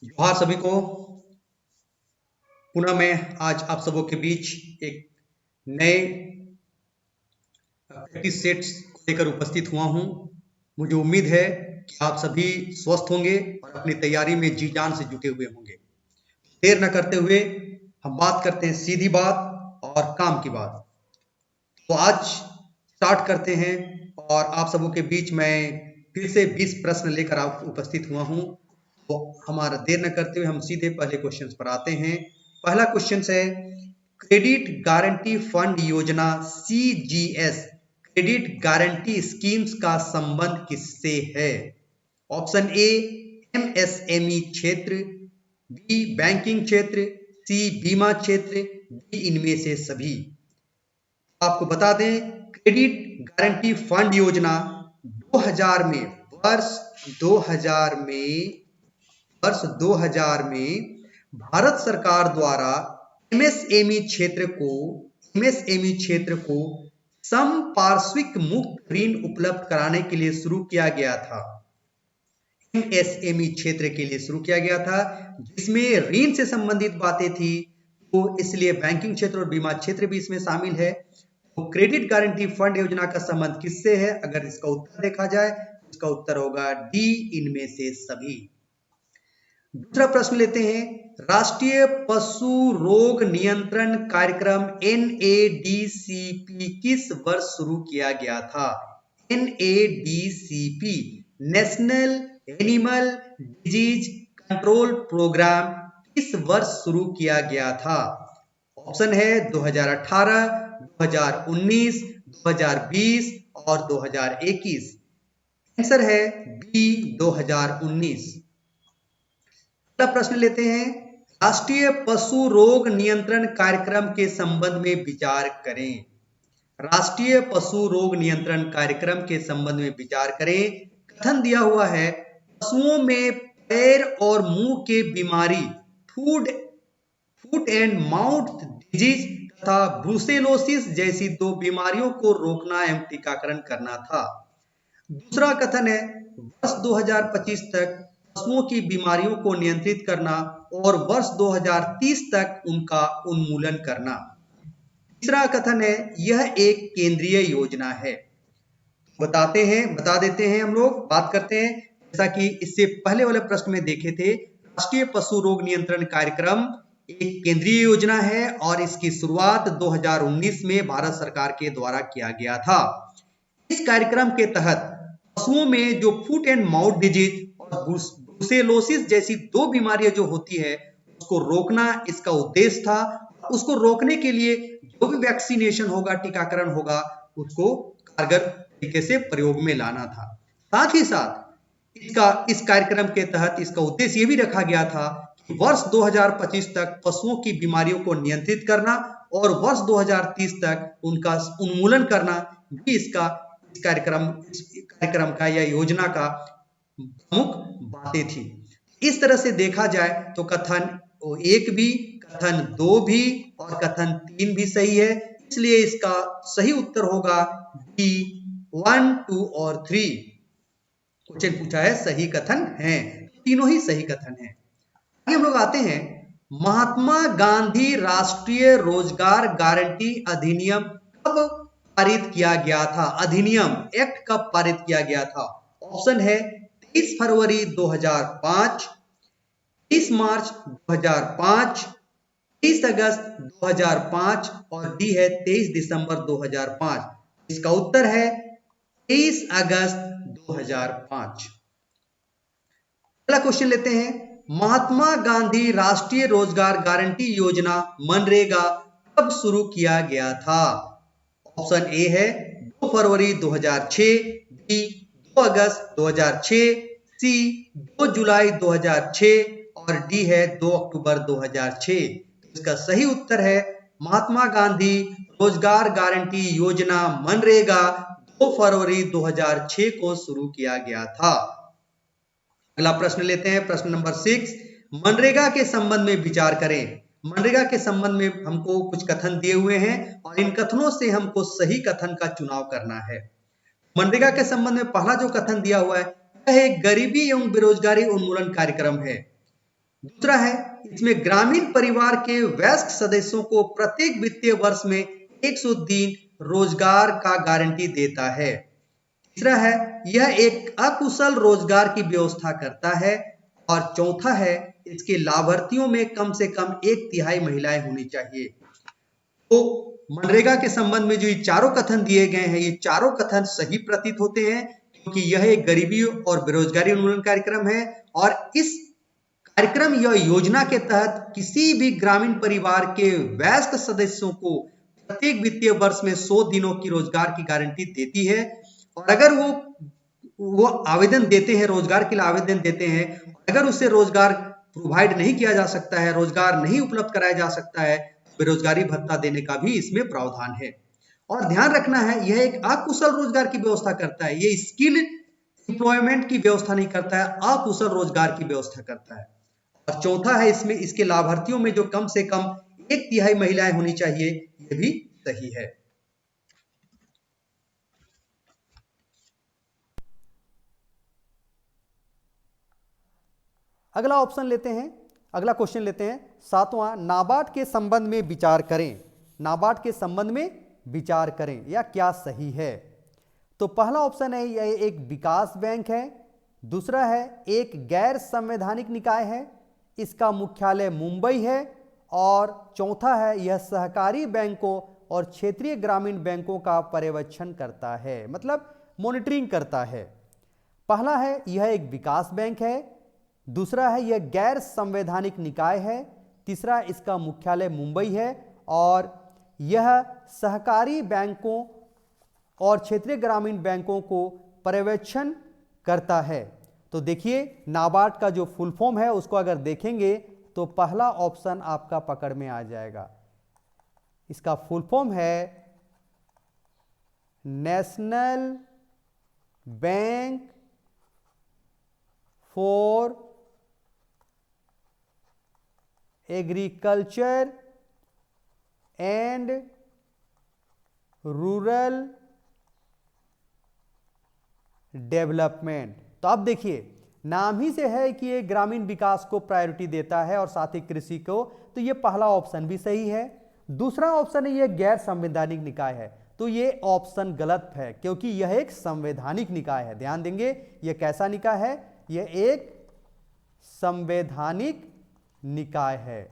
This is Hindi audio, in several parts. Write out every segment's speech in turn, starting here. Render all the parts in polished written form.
जोहार सभी को। पुनः मैं आज आप सबों के बीच एक नए प्रैक्टिस सेट्स को लेकर उपस्थित हुआ हूं। मुझे उम्मीद है कि आप सभी स्वस्थ होंगे और अपनी तैयारी में जी जान से जुटे हुए होंगे। देर न करते हुए हम बात करते हैं सीधी बात और काम की बात। तो आज स्टार्ट करते हैं और आप सबों के बीच मैं फिर से 20 प्रश्न लेकर आप उपस्थित हुआ हूं। तो हमारा देर न करते हुए हम सीधे पहले क्वेश्चन पर आते हैं। पहला क्वेश्चन है, क्रेडिट गारंटी फंड योजना CGS क्रेडिट गारंटी स्कीम्स का संबंध किससे है? ऑप्शन ए MSME क्षेत्र, बी बैंकिंग क्षेत्र, सी बीमा क्षेत्र, डी इनमें से सभी। आपको बता दें, क्रेडिट गारंटी फंड योजना 2000 में वर्ष 2000 में भारत सरकार द्वारा एमएसएमई क्षेत्र को संपार्श्विक मुक्त ऋण उपलब्ध कराने के लिए शुरू किया गया था। एमएसएमई क्षेत्र के लिए शुरू किया गया था, जिसमें ऋण से संबंधित बातें थी, तो इसलिए बैंकिंग क्षेत्र और बीमा क्षेत्र भी इसमें शामिल है। तो क्रेडिट गारंटी फंड योजना का संबंध किससे है? अगर इसका उत्तर देखा जाए, इसका उत्तर होगा डी, इनमें से सभी। दूसरा प्रश्न लेते हैं, राष्ट्रीय पशु रोग नियंत्रण कार्यक्रम NADCP किस वर्ष शुरू किया गया था? NADCP national animal disease control programme किस वर्ष शुरू किया गया था? ऑप्शन है 2018, 2019, 2020 और 2021। आंसर है बी, 2019। अगला प्रश्न लेते हैं, राष्ट्रीय पशु रोग नियंत्रण कार्यक्रम के संबंध में विचार करें। राष्ट्रीय पशु रोग नियंत्रण कार्यक्रम के संबंध में विचार करें। कथन दिया हुआ है, पशुओं में पैर और मुंह के बीमारी, फुट एंड माउथ डिजीज तथा ब्रुसेलोसिस जैसी 2 बीमारियों को रोकना एवं टीकाकरण करना था। दूसरा कथन है, वर्ष 2025 तक पशुओं की बीमारियों को नियंत्रित करना और वर्ष 2030 तक उनका उन्मूलन करना। तीसरा कथन है, यह एक केंद्रीय योजना है। बता देते हैं, हम लोग बात करते हैं, जैसा कि इससे पहले वाले प्रश्न में देखे थे, राष्ट्रीय पशु रोग नियंत्रण कार्यक्रम एक केंद्रीय योजना है और इसकी शुरुआत 2019 में भारत सरकार के द्वारा किया गया था। इस कार्यक्रम के तहत पशुओं में जो फुट एंड माउथ डिजीज और ब्रुसेलोसिस जैसी 2 बीमारियां जो होती है, उसको रोकना इसका उद्देश्य था। उसको रोकने के लिए जो भी वैक्सीनेशन होगा, टीकाकरण होगा, उसको कारगर तरीके से प्रयोग में लाना था। साथ ही साथ इस कार्यक्रम के तहत इसका उद्देश्य ये भी रखा गया था कि वर्ष 2025 तक पशुओं की बीमारियों को नियंत्रित करना और वर्ष 2030 तक उनका उन्मूलन करना भी इस कार्यक्रम का या योजना का प्रमुख बातें थी। इस तरह से देखा जाए तो कथन 1 भी, कथन 2 भी और कथन 3 भी सही है। इसलिए इसका सही उत्तर होगा डी, 1, 2 और 3। क्वेश्चन पूछा है, सही कथन है, तीनों ही सही कथन है। आगे हम लोग आते हैं, महात्मा गांधी राष्ट्रीय रोजगार गारंटी अधिनियम कब पारित किया गया था? अधिनियम एक्ट कब पारित किया गया था? ऑप्शन है 23 फरवरी 2005, 30 मार्च 2005, 30 अगस्त 2005 और डी है 23 दिसंबर 2005। इसका उत्तर है 23 अगस्त 2005। अगला क्वेश्चन लेते हैं, महात्मा गांधी राष्ट्रीय रोजगार गारंटी योजना मनरेगा कब शुरू किया गया था? ऑप्शन ए है 2 फरवरी 2006, बी 2 अगस्त 2006, सी 2 जुलाई 2006 और डी है 2 अक्टूबर 2006। इसका सही उत्तर है महात्मा गांधी रोजगार गारंटी योजना मनरेगा 2 फरवरी 2006 को शुरू किया गया था। अगला प्रश्न लेते हैं, प्रश्न नंबर 6, मनरेगा के संबंध में विचार करें। मनरेगा के संबंध में हमको कुछ कथन दिए हुए हैं और इन कथनों से हमको सही कथन का चुनाव करना है। मनरेगा के संबंध में पहला जो कथन दिया हुआ है, यह एक गरीबी एवं बेरोजगारी उन्मूलन कार्यक्रम है। दूसरा है, इसमें ग्रामीण परिवार के वयस्क सदस्यों को प्रत्येक वित्तीय वर्ष में 100 दिन रोजगार का गारंटी देता है। तीसरा है, यह एक अकुशल रोजगार की व्यवस्था करता है। और चौथा है, इसके लाभार्थियों में कम से कम 1/3 महिलाएं होनी चाहिए। तो मनरेगा के संबंध में जो ये चारों कथन दिए गए हैं, ये चारों कथन सही प्रतीत होते हैं, क्योंकि यह एक गरीबी और बेरोजगारी उन्मूलन कार्यक्रम है। और इस कार्यक्रम या योजना के तहत किसी भी ग्रामीण परिवार के वयस्क सदस्यों को प्रत्येक वित्तीय वर्ष में 100 दिनों की रोजगार की गारंटी देती है। और अगर वो आवेदन देते हैं, रोजगार के लिए आवेदन देते हैं, अगर उससे रोजगार प्रोवाइड नहीं किया जा सकता है, रोजगार नहीं उपलब्ध कराया जा सकता है, बेरोजगारी भत्ता देने का भी इसमें प्रावधान है। और ध्यान रखना है, यह एक अकुशल रोजगार की व्यवस्था करता है, ये स्किल एम्प्लॉयमेंट की व्यवस्था नहीं करता है, अकुशल रोजगार की व्यवस्था करता है। और चौथा है, इसमें इसके लाभार्थियों में जो कम से कम 1/3 महिलाएं होनी चाहिए, यह भी सही है। अगला ऑप्शन लेते हैं, अगला क्वेश्चन लेते हैं, 7वां, नाबार्ड के संबंध में विचार करें। नाबार्ड के संबंध में विचार करें या क्या सही है। तो पहला ऑप्शन है, यह एक विकास बैंक है। दूसरा है, एक गैर संवैधानिक निकाय है, इसका मुख्यालय मुंबई है। और चौथा है, यह सहकारी बैंकों और क्षेत्रीय ग्रामीण बैंकों का पर्यवेक्षण करता है, मतलब मॉनिटरिंग करता है। पहला है, यह एक विकास बैंक है। दूसरा है, यह गैर संवैधानिक निकाय है। तीसरा, इसका मुख्यालय मुंबई है। और यह सहकारी बैंकों और क्षेत्रीय ग्रामीण बैंकों को पर्यवेक्षण करता है। तो देखिए, नाबार्ड का जो फुल फॉर्म है उसको अगर देखेंगे तो पहला ऑप्शन आपका पकड़ में आ जाएगा। इसका फुल फॉर्म है national bank for agriculture and rural development. तो अब देखिए, नाम ही से है कि ये ग्रामीण विकास को प्रायोरिटी देता है और साथ ही कृषि को, तो ये पहला ऑप्शन भी सही है। दूसरा ऑप्शन है, ये गैर संवैधानिक निकाय है, तो ये ऑप्शन गलत है, क्योंकि यह एक संवैधानिक निकाय है। ध्यान देंगे, यह कैसा निकाय है, यह एक संवैधानिक निकाय है,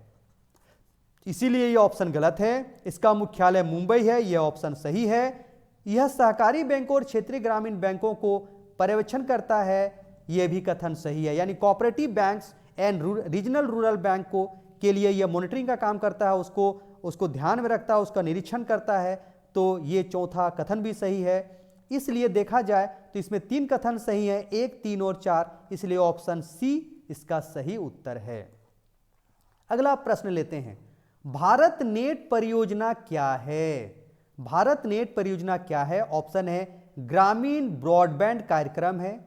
इसीलिए यह ऑप्शन गलत है। इसका मुख्यालय मुंबई है, यह ऑप्शन सही है। यह सहकारी बैंकों और क्षेत्रीय ग्रामीण बैंकों को पर्यवेक्षण करता है, यह भी कथन सही है। यानी cooperative banks and regional rural bank को के लिए यह मॉनिटरिंग का काम करता है, उसको ध्यान में रखता है, उसका निरीक्षण करता है। तो ये चौथा कथन भी सही है। इसलिए देखा जाए तो इसमें 3 कथन सही है, 1, 3 और 4, इसलिए ऑप्शन सी इसका सही उत्तर है। अगला प्रश्न लेते हैं, भारत नेट परियोजना क्या है। भारत नेट परियोजना क्या है। ऑप्शन है, ग्रामीण ब्रॉडबैंड कार्यक्रम है।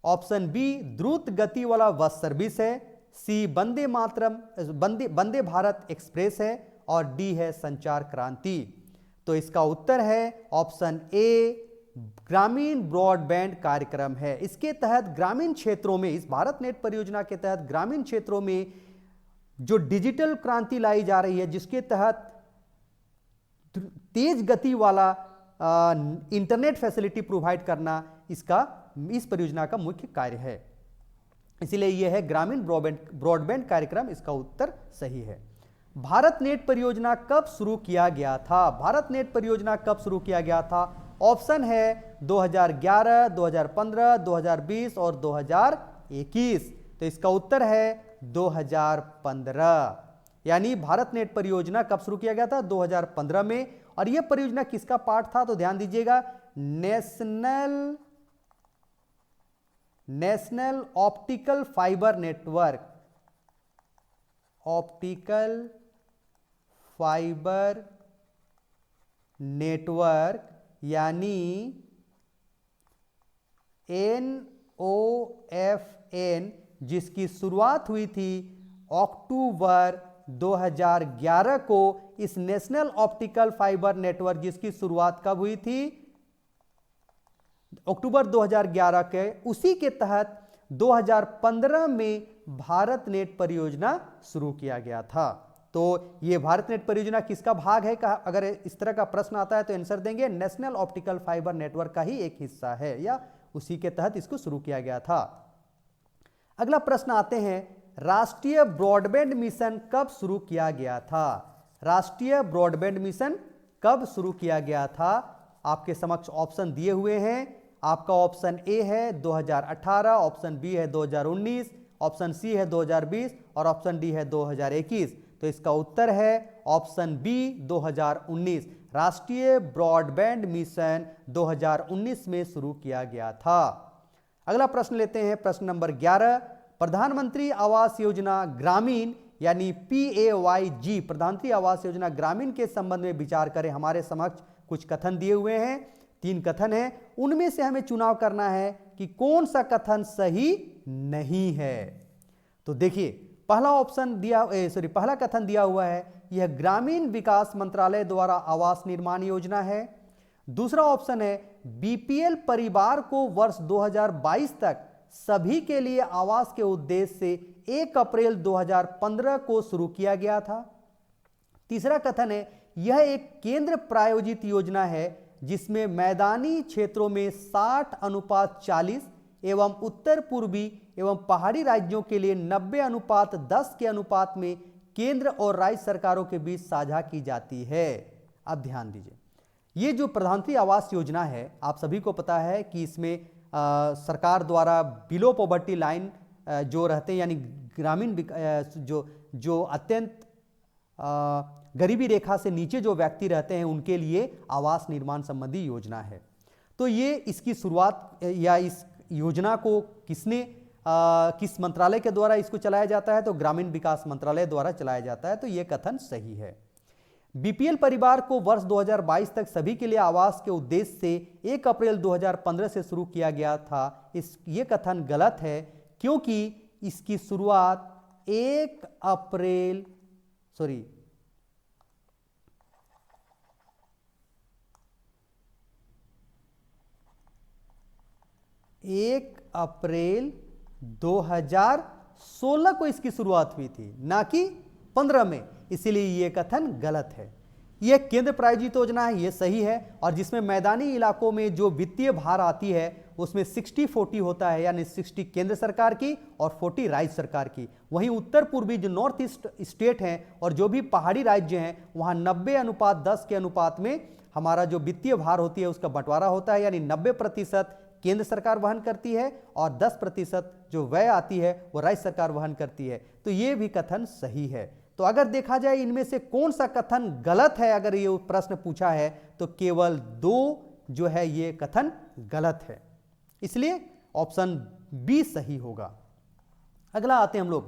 ऑप्शन बी, द्रुत गति वाला बस सर्विस है। सी, वंदे भारत एक्सप्रेस है। और डी है संचार क्रांति। तो इसका उत्तर है ऑप्शन ए, ग्रामीण ब्रॉडबैंड कार्यक्रम है। इसके तहत ग्रामीण क्षेत्रों में, इस भारत नेट परियोजना के तहत ग्रामीण क्षेत्रों में जो डिजिटल क्रांति लाई जा रही है, जिसके तहत तेज गति वाला इंटरनेट फैसिलिटी प्रोवाइड करना इस परियोजना का मुख्य कार्य है। इसलिए यह है ग्रामीण ब्रॉडबैंड कार्यक्रम, इसका उत्तर सही है। भारत नेट परियोजना कब शुरू किया गया था। भारत नेट परियोजना कब शुरू किया गया था। ऑप्शन है 2011, 2015, 2020 और 2021। तो इसका उत्तर है 2015। यानी भारत नेट परियोजना कब शुरू किया गया था, 2015 में। और यह परियोजना किसका पार्ट था, तो ध्यान दीजिएगा, national optical fibre network, optical fibre network यानी NOFN, जिसकी शुरुआत हुई थी अक्टूबर 2011 को। इस नेशनल ऑप्टिकल फाइबर नेटवर्क जिसकी शुरुआत कब हुई थी, अक्टूबर 2011 के, उसी के तहत 2015 में भारत नेट परियोजना शुरू किया गया था। तो ये भारत नेट परियोजना किसका भाग है? अगर इस तरह का प्रश्न आता है तो आंसर देंगे नेशनल ऑप्टिकल फाइबर नेटवर्क का ही एक हिस्सा है या उसी के तहत इसको शुरू किया गया था। अगला प्रश्न आते हैं, राष्ट्रीय ब्रॉडबैंड मिशन कब शुरू किया गया था? राष्ट्रीय ब्रॉडबैंड मिशन कब शुरू किया गया था? आपके समक्ष ऑप्शन दिए हुए हैं। आपका ऑप्शन ए है 2018, ऑप्शन बी है 2019, ऑप्शन सी है 2020 और ऑप्शन डी है 2021। तो इसका उत्तर है ऑप्शन बी 2019। राष्ट्रीय ब्रॉडबैंड मिशन 2019 में शुरू किया गया था। अगला प्रश्न लेते हैं, प्रश्न नंबर 11। प्रधानमंत्री आवास योजना ग्रामीण यानी PAYG, प्रधानमंत्री आवास योजना ग्रामीण के संबंध में विचार करें। हमारे समक्ष कुछ कथन दिए हुए हैं, 3 कथन हैं, उनमें से हमें चुनाव करना है कि कौन सा कथन सही नहीं है। तो देखिए, पहला कथन दिया हुआ है, यह ग्रामीण विकास मंत्रालय द्वारा आवास निर्माण योजना है। दूसरा ऑप्शन है BPL परिवार को वर्ष 2022 तक सभी के लिए आवास के उद्देश्य से 1 अप्रैल 2015 को शुरू किया गया था। तीसरा कथन है, यह एक केंद्र प्रायोजित योजना है जिसमें मैदानी क्षेत्रों में 60:40 एवं उत्तर पूर्वी एवं पहाड़ी राज्यों के लिए 90:10 के अनुपात में केंद्र और राज्य सरकारों के बीच साझा की जाती है। अब ध्यान दीजिए, ये जो प्रधानमंत्री आवास योजना है, आप सभी को पता है कि इसमें सरकार द्वारा बिलो पॉवर्टी लाइन जो रहते हैं यानी ग्रामीण जो अत्यंत गरीबी रेखा से नीचे जो व्यक्ति रहते हैं उनके लिए आवास निर्माण संबंधी योजना है। तो ये इसकी शुरुआत या इस योजना को किस मंत्रालय के द्वारा इसको चलाया जाता है? तो ग्रामीण विकास मंत्रालय द्वारा चलाया जाता है। तो ये कथन सही है। BPL परिवार को वर्ष 2022 तक सभी के लिए आवास के उद्देश्य से 1 अप्रैल 2015 से शुरू किया गया था, ये कथन गलत है, क्योंकि इसकी शुरुआत 1 अप्रैल 2016 को इसकी शुरुआत हुई थी, ना कि 15 में, इसीलिए यह कथन गलत है। यह केंद्र प्रायोजित योजना है, यह सही है, और जिसमें मैदानी इलाकों में जो वित्तीय भार आती है उसमें 60-40 होता है, यानी 60 केंद्र सरकार की और 40 राज्य सरकार की। वहीं उत्तर पूर्वी जो नॉर्थ ईस्ट स्टेट हैं और जो भी पहाड़ी राज्य हैं वहां 90:10 के अनुपात में हमारा जो वित्तीय भार होती है उसका बंटवारा होता है, यानी 90% केंद्र सरकार वहन करती है और 10% जो व्यय आती है वो राज्य सरकार वहन करती है। तो ये भी कथन सही है। तो अगर देखा जाए इनमें से कौन सा कथन गलत है, अगर ये प्रश्न पूछा है तो केवल 2 जो है ये कथन गलत है, इसलिए ऑप्शन बी सही होगा। अगला आते हैं हम लोग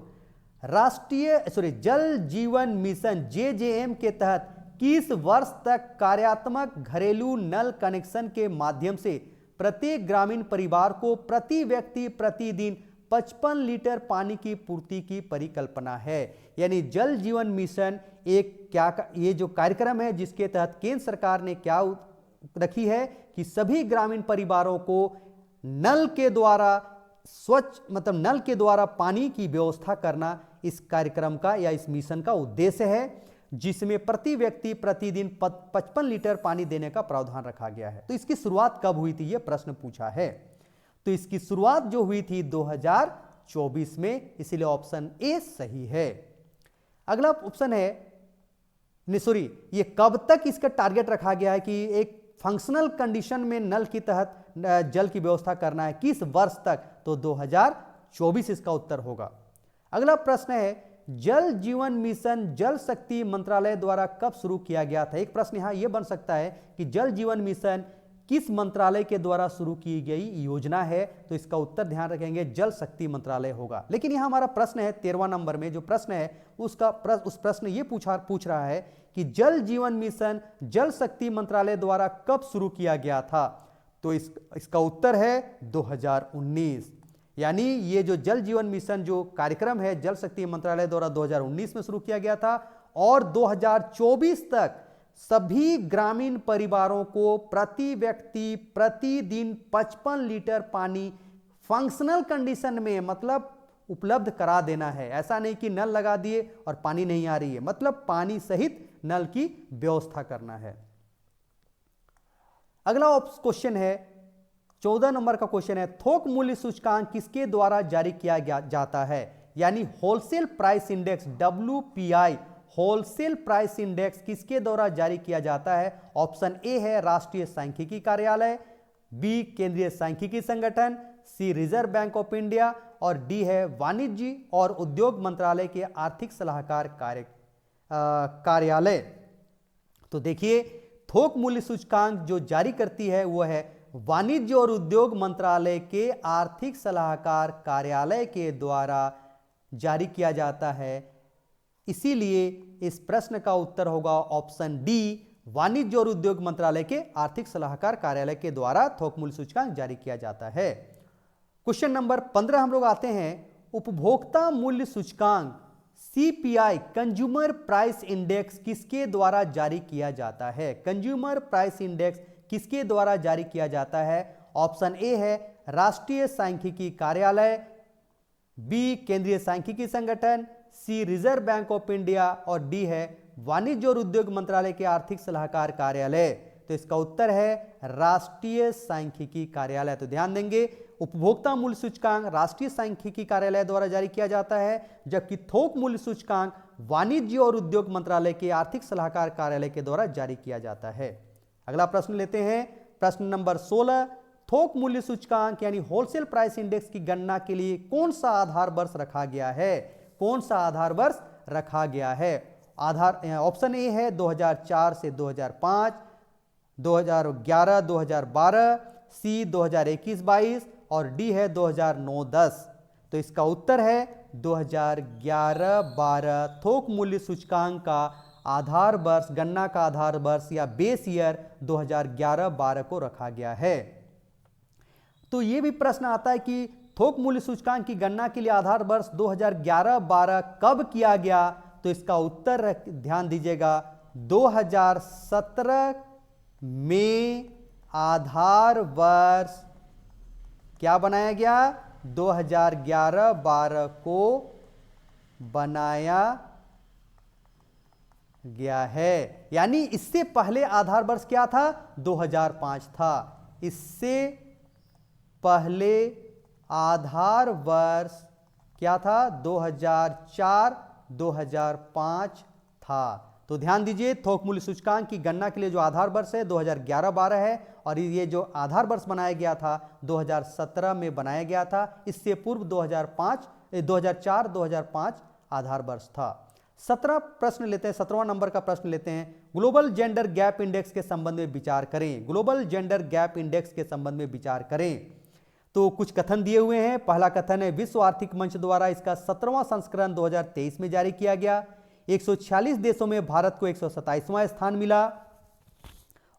जल जीवन मिशन JJM के तहत किस वर्ष तक कार्यात्मक घरेलू नल कनेक्शन के माध्यम से प्रत्येक ग्रामीण परिवार को प्रति व्यक्ति प्रतिदिन 55 लीटर पानी की पूर्ति की परिकल्पना है। यानी जल जीवन मिशन ये जो कार्यक्रम है जिसके तहत केंद्र सरकार ने क्या रखी है कि सभी ग्रामीण परिवारों को नल के द्वारा नल के द्वारा पानी की व्यवस्था करना इस कार्यक्रम का या इस मिशन का उद्देश्य है, जिसमें प्रति व्यक्ति प्रतिदिन 55 लीटर पानी देने का प्रावधान रखा गया है। तो इसकी शुरुआत कब हुई थी, यह प्रश्न पूछा है। तो इसकी शुरुआत जो हुई थी 2024 में, इसीलिए ऑप्शन ए सही है। अगला ऑप्शन है ये कब तक इसका टारगेट रखा गया है कि एक फंक्शनल कंडीशन में नल की तहत जल की व्यवस्था करना है, किस वर्ष तक? तो 2024 इसका उत्तर होगा। अगला प्रश्न है जल जीवन मिशन जल शक्ति मंत्रालय द्वारा कब शुरू किया गया था? एक प्रश्न यहां यह बन सकता है कि जल जीवन मिशन किस मंत्रालय के द्वारा शुरू की गई योजना है? तो इसका उत्तर ध्यान रखेंगे जल शक्ति मंत्रालय होगा। लेकिन यहां हमारा प्रश्न है 13वां नंबर में जो प्रश्न है उस प्रश्न ये पूछ रहा है कि जल जीवन मिशन जल शक्ति मंत्रालय द्वारा कब शुरू किया गया था? तो इसका उत्तर है 2019। यानी ये जो जल जीवन मिशन जो कार्यक्रम है जल शक्ति मंत्रालय द्वारा 2019 में शुरू किया गया था और 2024 तक सभी ग्रामीण परिवारों को प्रति व्यक्ति प्रतिदिन 55 लीटर पानी फंक्शनल कंडीशन में, मतलब उपलब्ध करा देना है। ऐसा नहीं कि नल लगा दिए और पानी नहीं आ रही है, मतलब पानी सहित नल की व्यवस्था करना है। अगला क्वेश्चन है 14 नंबर का क्वेश्चन है, थोक मूल्य सूचकांक किसके द्वारा जारी किया जाता है? यानी wholesale price index WPI, wholesale price index किसके द्वारा जारी किया जाता है? ऑप्शन ए है राष्ट्रीय सांख्यिकी कार्यालय, बी केंद्रीय सांख्यिकी संगठन, सी रिजर्व बैंक ऑफ इंडिया और डी है वाणिज्य और उद्योग मंत्रालय के आर्थिक सलाहकार कार्यालय। तो देखिए, थोक मूल्य सूचकांक जो जारी करती है वो है वाणिज्य और उद्योग मंत्रालय के आर्थिक सलाहकार कार्यालय के द्वारा जारी किया जाता है। इसीलिए इस प्रश्न का उत्तर होगा ऑप्शन डी, वाणिज्य और उद्योग मंत्रालय के आर्थिक सलाहकार कार्यालय के द्वारा थोक मूल्य सूचकांक जारी किया जाता है। क्वेश्चन नंबर 15 हम लोग आते हैं, उपभोक्ता मूल्य सूचकांक CPI, कंज्यूमर प्राइस इंडेक्स किसके द्वारा जारी किया जाता है? कंज्यूमर प्राइस इंडेक्स किसके द्वारा जारी किया जाता है? ऑप्शन ए है राष्ट्रीय सांख्यिकी कार्यालय, बी केंद्रीय सांख्यिकी संगठन, सी रिजर्व बैंक ऑफ इंडिया और डी है वाणिज्य और उद्योग मंत्रालय के आर्थिक सलाहकार कार्यालय। तो इसका उत्तर है राष्ट्रीय सांख्यिकी कार्यालय। तो ध्यान देंगे, उपभोक्ता मूल्य सूचकांक राष्ट्रीय सांख्यिकी कार्यालय द्वारा जारी किया जाता है, जबकि थोक मूल्य सूचकांक वाणिज्य और उद्योग मंत्रालय के आर्थिक सलाहकार कार्यालय के द्वारा जारी किया जाता है। अगला प्रश्न लेते हैं, प्रश्न नंबर 16, थोक मूल्य सूचकांक यानी होलसेल प्राइस इंडेक्स की गणना के लिए कौन सा आधार वर्ष रखा गया है? कौन सा आधार वर्ष रखा गया है? आधार ऑप्शन ए है 2004 से 2005, 2011 2012, सी 2021-22 और डी है 2009-10। तो इसका उत्तर है 2011-12 थोक मूल्य सूचकांक का आधार वर्ष, गणना का आधार वर्ष या बेस ईयर 2011-12 को रखा गया है। तो यह भी प्रश्न आता है कि थोक मूल्य सूचकांक की गणना के लिए आधार वर्ष 2011-12 कब किया गया? तो इसका उत्तर ध्यान दीजिएगा 2017 में आधार वर्ष क्या बनाया गया? 2011-12 को बनाया गया है। यानी इससे पहले आधार वर्ष क्या था? 2005 था। इससे पहले आधार वर्ष क्या था? 2004-2005 था। तो ध्यान दीजिए, थोक मूल्य सूचकांक की गणना के लिए जो आधार वर्ष है 2011-12 है और ये जो आधार वर्ष बनाया गया था 2017 में बनाया गया था। इससे पूर्व 2004-2005 आधार वर्ष था। 17 प्रश्न लेते हैं, 17वां नंबर का प्रश्न लेते हैं, ग्लोबल जेंडर गैप इंडेक्स के संबंध में विचार करें। ग्लोबल जेंडर गैप इंडेक्स के संबंध में विचार करें। तो कुछ कथन दिए हुए हैं। पहला कथन है विश्व आर्थिक मंच द्वारा इसका 17वां संस्करण 2023 में जारी किया गया। 146 देशों में भारत को 127वां स्थान मिला।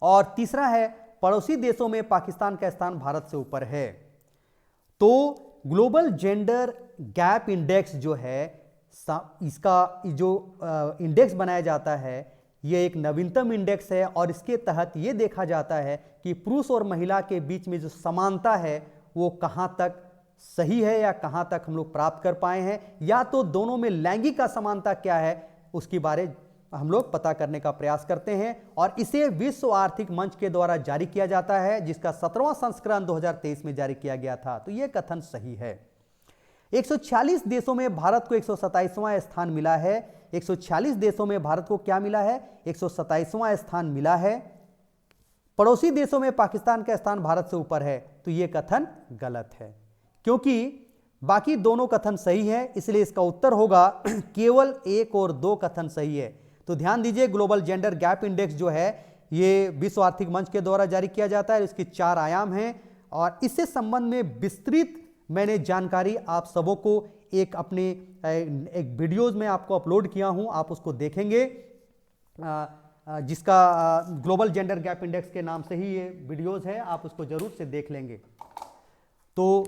और तीसरा है पड़ोसी देशों में पाकिस्तान का स्थान भारत से ऊपर है। तो ग्लोबल जेंडर गैप इंडेक्स जो है, इसका जो इंडेक्स बनाया जाता है यह एक नवीनतम इंडेक्स है और इसके तहत यह देखा जाता है कि पुरुष और महिला के बीच में जो समानता है वो कहां तक सही है या कहां तक हम लोग प्राप्त कर पाए हैं, या तो दोनों में लैंगिक असमानता क्या है उसके बारे हम लोग पता करने का प्रयास करते हैं। और इसे विश्व आर्थिक मंच के द्वारा जारी किया जाता है, जिसका 17वां संस्करण 2023 में जारी किया गया था। तो यह कथन सही है। 146 देशों में भारत को 127वां स्थान मिला है। 146 देशों में भारत को क्या मिला है? 127वां स्थान मिला है। पड़ोसी देशों में पाकिस्तान का स्थान भारत से ऊपर है। तो यह कथन गलत है, क्योंकि बाकी दोनों कथन सही है, इसलिए इसका उत्तर होगा केवल 1 और 2 कथन सही है। तो ध्यान दीजिए, ग्लोबल जेंडर गैप इंडेक्स जो है ये विश्व आर्थिक मंच के द्वारा जारी किया जाता है। इसके 4 आयाम हैं और इससे संबंध में विस्तृत मैंने जानकारी आप सबों को एक अपने एक वीडियोज में आपको अपलोड किया हूं, आप उसको देखेंगे, जिसका ग्लोबल जेंडर गैप इंडेक्स के नाम से ही ये वीडियोज है, आप उसको जरूर से देख लेंगे। तो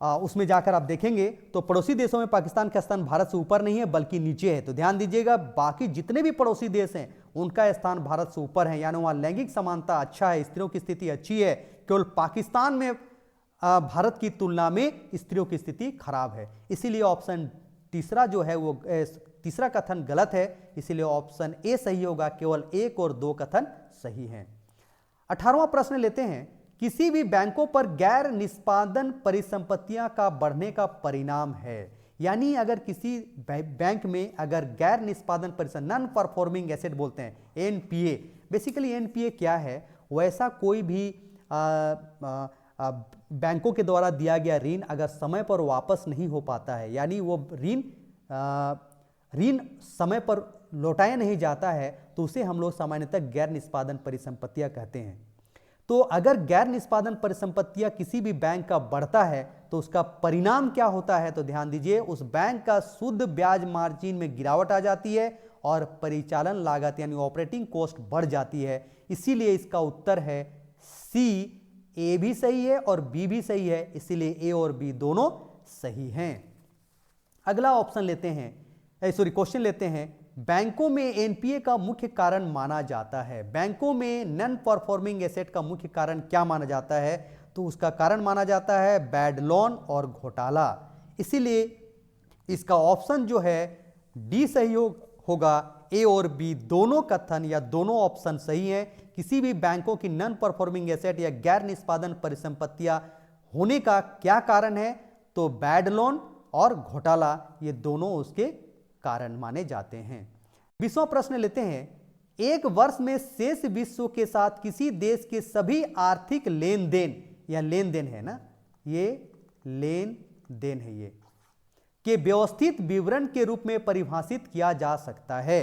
उसमें जाकर आप देखेंगे तो पड़ोसी देशों में पाकिस्तान का स्थान भारत से ऊपर नहीं है बल्कि नीचे है। तो ध्यान दीजिएगा, बाकी जितने भी पड़ोसी देश हैं उनका स्थान भारत से ऊपर है, यानी वहां लैंगिक समानता अच्छा है, स्त्रियों की स्थिति अच्छी है। केवल पाकिस्तान में भारत की तुलना में स्त्रियों की स्थिति खराब है। इसीलिए ऑप्शन तीसरा जो है वो तीसरा कथन गलत है, इसीलिए ऑप्शन ए सही होगा। केवल 1 और 2 कथन सही हैं। 18वां प्रश्न लेते हैं, किसी भी बैंकों पर गैर निष्पादन परिसंपत्तियां का बढ़ने का परिणाम है। यानी अगर किसी बैंक में अगर गैर निष्पादन परिसंपत्ति, नॉन परफॉर्मिंग एसेट बोलते हैं, एनपीए। बेसिकली एनपीए क्या है? वैसा कोई भी बैंकों के द्वारा दिया गया ऋण अगर समय पर वापस नहीं हो पाता है, यानी वो ऋण समय पर लौटाया नहीं जाता है, तो उसे हम लोग सामान्यतः गैर निष्पादन परिसंपत्तियां कहते हैं। तो अगर गैर निष्पादन परिसंपत्तियां किसी भी बैंक का बढ़ता है तो उसका परिणाम क्या होता है? तो ध्यान दीजिए, उस बैंक का शुद्ध ब्याज मार्जिन में गिरावट आ जाती है और परिचालन लागत यानी ऑपरेटिंग कॉस्ट बढ़ जाती है। इसीलिए इसका उत्तर है सी। ए भी सही है और बी भी सही है, इसीलिए ए और बी दोनों सही हैं। अगला ऑप्शन लेते हैं, क्वेश्चन लेते हैं, बैंकों में एनपीए का मुख्य कारण माना जाता है। बैंकों में नॉन परफॉर्मिंग एसेट का मुख्य कारण क्या माना जाता है? तो उसका कारण माना जाता है बैड लोन और घोटाला। इसीलिए इसका ऑप्शन जो है डी सही होगा। ए और बी दोनों कथन या दोनों ऑप्शन सही हैं। किसी भी बैंकों की नॉन परफॉर्मिंग एसेट या गैर निष्पादन परिसंपत्तियां होने का क्या कारण है? तो बैड लोन और घोटाला, ये दोनों उसके कारण माने जाते हैं। 20वां प्रश्न लेते हैं, एक वर्ष में शेष विश्व के साथ किसी देश के सभी आर्थिक लेन देन, या लेन देन है ना, ये लेन देन है, ये के व्यवस्थित विवरण के रूप में परिभाषित किया जा सकता है।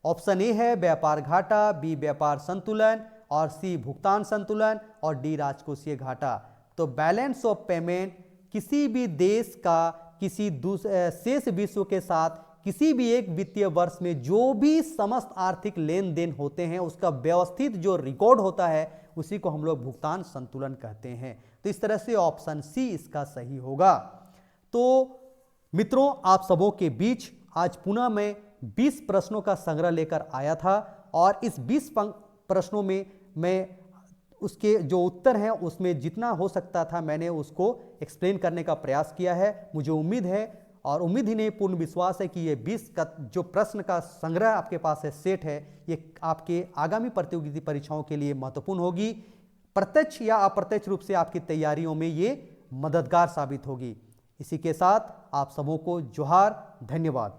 ऑप्शन ए है व्यापार घाटा, बी व्यापार संतुलन, और सी भुगतान संतुलन, और डी राजकोषीय घाटा। तो बैलेंस ऑफ पेमेंट किसी भी देश का किसी शेष विश्व के साथ किसी भी एक वित्तीय वर्ष में जो भी समस्त आर्थिक लेन देन होते हैं उसका व्यवस्थित जो रिकॉर्ड होता है उसी को हम लोग भुगतान संतुलन कहते हैं। तो इस तरह से ऑप्शन सी इसका सही होगा। तो मित्रों, आप सबों के बीच आज पुनः मैं 20 प्रश्नों का संग्रह लेकर आया था, और इस 20 प्रश्नों में मैं उसके जो उत्तर हैं उसमें जितना हो सकता था मैंने उसको एक्सप्लेन करने का प्रयास किया है। मुझे उम्मीद है, और उम्मीद ही नहीं पूर्ण विश्वास है कि ये 20 का जो प्रश्न का संग्रह आपके पास है, सेट है, ये आपके आगामी प्रतियोगिता परीक्षाओं के लिए महत्वपूर्ण होगी। प्रत्यक्ष या अप्रत्यक्ष रूप से आपकी तैयारियों में ये मददगार साबित होगी। इसी के साथ आप सबों को जोहार, धन्यवाद।